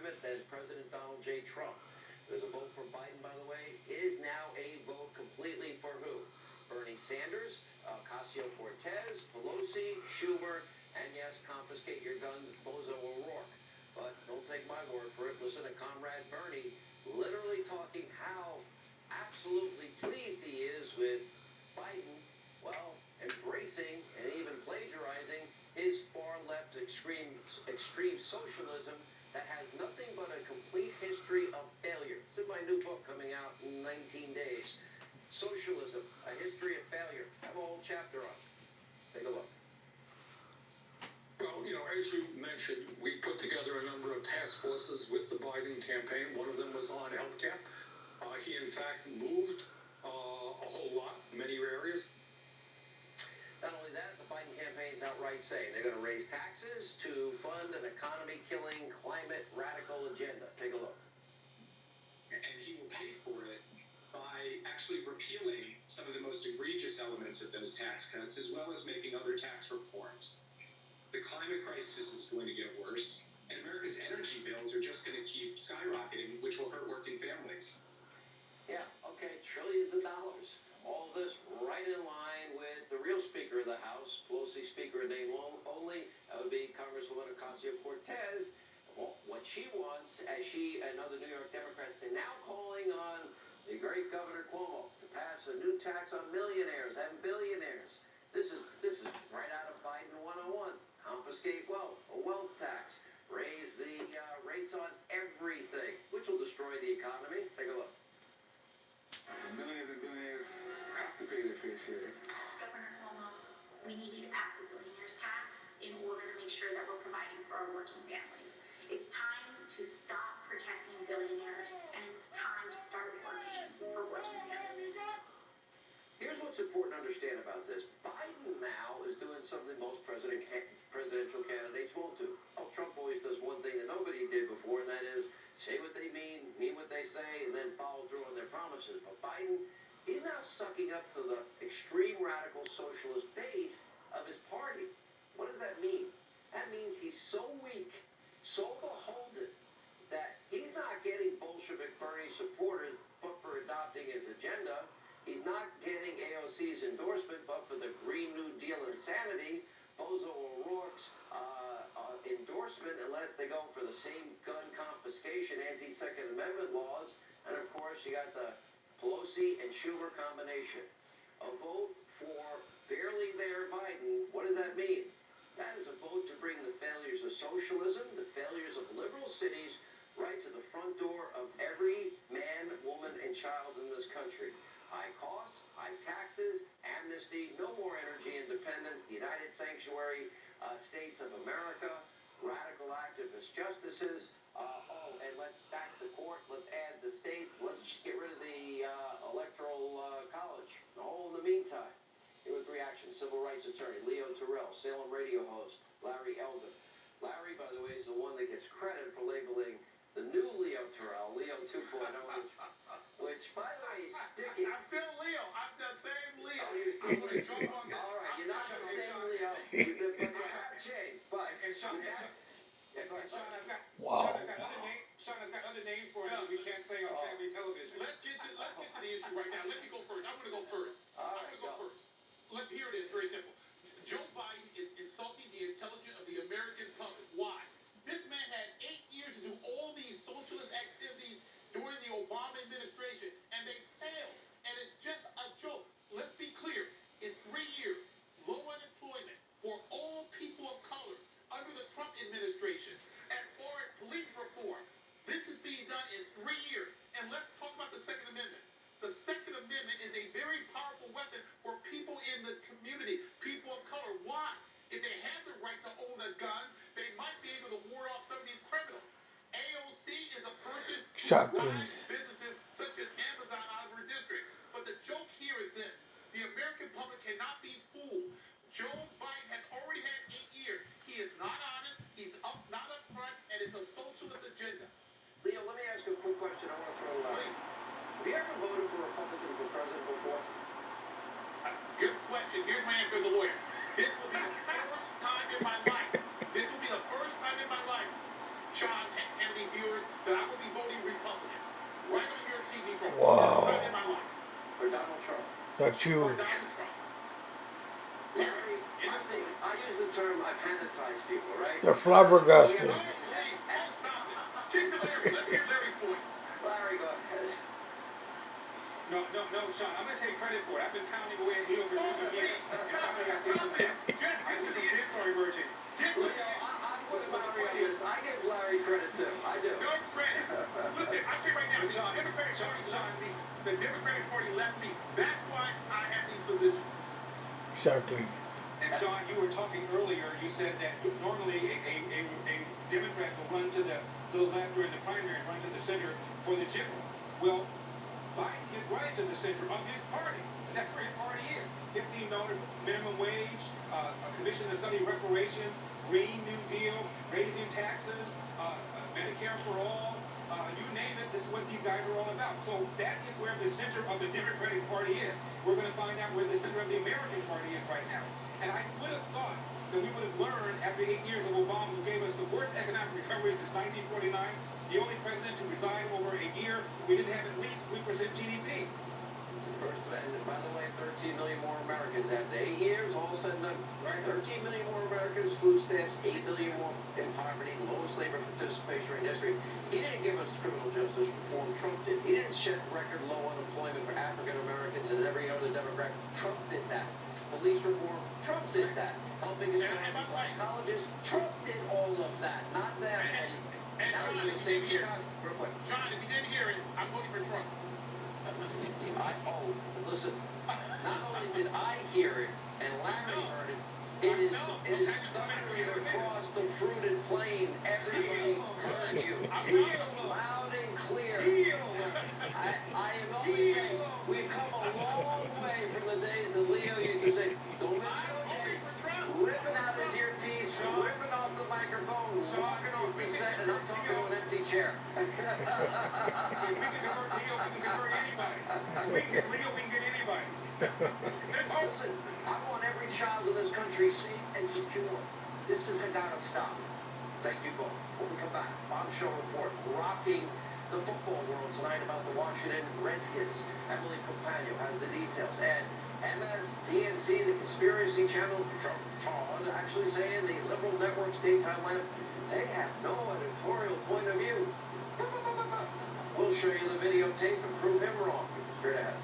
climate than President Donald J. Trump. There's a vote for Biden, by the way. It is now a vote completely for who? Bernie Sanders, Ocasio-Cortez, Pelosi, Schumer, and yes, confiscate your guns, Bozo O'Rourke. But don't take my word for it. Listen to Comrade Bernie literally talking how absolutely pleased he is with Biden, well, embracing and even plagiarizing his far-left extreme socialism that has nothing but a complete history of failure. It's in my new book coming out in 19 days. Socialism, A History of Failure. I have a whole chapter on it. Take a look. Well, as you mentioned, we put together a number of task forces with the Biden campaign. One of them was on health care. He, in fact, moved a whole lot, many areas. Not only that, the Biden campaign's outright saying they're going to raise taxes to fund an economy-killing, climate radical agenda. Take a look. And he will pay for it by actually repealing some of the most egregious elements of those tax cuts, as well as making other tax reforms. The climate crisis is going to get worse, and America's energy bills are just going to keep skyrocketing, which will hurt working families. Yeah, okay, trillions of dollars. All this right in line with the real Speaker of the House, Pelosi Speaker in name only. That would be Congresswoman Ocasio-Cortez. Well, what she wants, as she and other New York Democrats, they're now calling on the great Governor Cuomo to pass a new tax on millionaires and billionaires. This is right out of Biden 101. Confiscate wealth, a wealth tax, raise the rates on everything, which will destroy the economy. Take a look. Millions and billions have to pay their fair share. Governor Cuomo, we need you to pass a billionaire's tax in order to make sure that we're providing for our working families. It's time to stop protecting billionaires, and it's time to start working for working families. Here's what's important to understand about this. Biden now is doing something most presidential candidates won't do. Oh, Trump always does one thing that nobody did before, and that is say what they mean what they say, and then follow through on their promises. But Biden, he's now sucking up to the extreme radical socialist base of his party. What does that mean? That means he's so weak, so beholden, that he's not getting Bolshevik Bernie supporters but for adopting his agenda. He's not getting AOC's endorsement but for the Green New Deal insanity, Bozo O'Rourke's endorsement, unless they go for the same gun confiscation, anti-Second Amendment laws. And of course, you got the Pelosi and Schumer combination. A vote for barely there Biden. What does that mean? That is a vote to bring the failures of socialism, the failures of liberal cities, right to the front door of every man, woman, and child in this country. High costs, high taxes, amnesty, no more energy independence, the United Sanctuary States of America, radical activist justices. And let's stack the court, let's add the states, let's get rid of the electoral college. All in the meantime, here was reaction. Civil rights attorney Leo Terrell, Salem radio host Larry Elder. Larry, by the way, is the one that gets credit for labeling the new Leo Terrell, Leo 2.0, which, by the way, is sticking. I'm still Leo. I'm the same Leo. Oh, you're still I'm going to jump on that. All right, you're not the same Leo. You have changed, but Sean, Wow. Sean has got other names for him we can't say on family television. Let's get to the issue right now. Let me go first. I'm going to go first. All right, I'm going to go first. Here it is, very simple. Joe Biden is insulting the intelligence of the American public. Why? This man had 8 years to do all these socialist activities during the Obama administration, and they failed. And it's just a joke. Let's be clear. In 3 years, low unemployment for all people of color under the Trump administration. As far as police reform, this is being done in 3 years. And let's talk about the Second Amendment. The Second Amendment is a very powerful weapon for people in the community, people of color. Why? If they had the right to own a gun, they might be able to ward off some of these criminals. AOC is a person who drives businesses such as Amazon out of her district. But the joke here is this. The American public cannot be fooled. Joe Biden has already had 8 years. He is not honest. He's not upfront, and it's a socialist agenda. Leo, let me ask you a quick question. I want to throw out. Have you ever voted for a Republican for president before? Good question. Here's my answer as a lawyer. This will be the first time in my life. This will be the first time in my life, Sean, Hannitty viewers that I will be voting Republican. Right on your TV program. Wow. First time in my life. For Donald Trump. That's For huge. Donald Trump. Larry, I use the term I've Hannitized people, right? They're flabbergasted. Oh, please, don't stop it. Kick to Larry. Let's hear Larry's point. Larry, go ahead. No, Sean, I'm going to take credit for it. I've been pounding away at Leo for 2 years. I'm going to say some facts. I see some mandatory virgin. Get Well, to you know, I'm with Larry on this. I give Larry credit too. I do. no credit. Listen, I tell you right now, the Democratic Party left me. That's why I have these positions. Exactly. And Sean, you were talking earlier, you said that normally a Democrat will run to the left during the primary and run to the center for the general. Well, Biden is right to the center of his party. And that's where his party is. $15 minimum wage, a commission to study reparations, Green New Deal, raising taxes, Medicare for all, you name it, this is what these guys are all about. So that is where the center of the Democratic Party is. We're going to find out where the center of the American Party is right now. And I would have thought that we would have learned after 8 years of Obama, who gave us the worst economic recovery since 1949, the only president to resign over a year, we didn't have at least 3% GDP. First, and by the way, 13 million more Americans after 8 years, all said and done. 13 million more Americans, food stamps, 8 million more in poverty, lowest labor participation rate in history. He didn't give us criminal justice reform. Trump did. He didn't shed record low unemployment for African Americans and every other Democrat. Trump did that. Police reform. Trump did that. Helping Hispanic colleges. Trump did all of that. Not them. And now Sean, you're if gonna you say didn't hear it, real quick. John, if you didn't hear it, I'm voting for Trump. Listen, not only did I hear it, and Larry heard it, it is thundering across the fruited plain. Everybody heard you. Loud and clear. I am only saying, we've come a long way from the days that Leo used to say, don't miss ripping out his earpiece, ripping off the microphone, walking off the set, and I'm talking to an empty chair. If we can convert Leo, we can convert anybody. If we can get Leo, we can get anybody. Listen, I want every child in this country safe and secure. This has got to stop. Thank you both. When we come back, Bob Show Report, rocking the football world tonight about the Washington Redskins. Emily Compagno has the details. And MSDNC, the conspiracy channel for Trump, actually saying the liberal network's daytime lineup, they have no editorial point of view. We'll show you the videotape and prove him wrong. Straight ahead.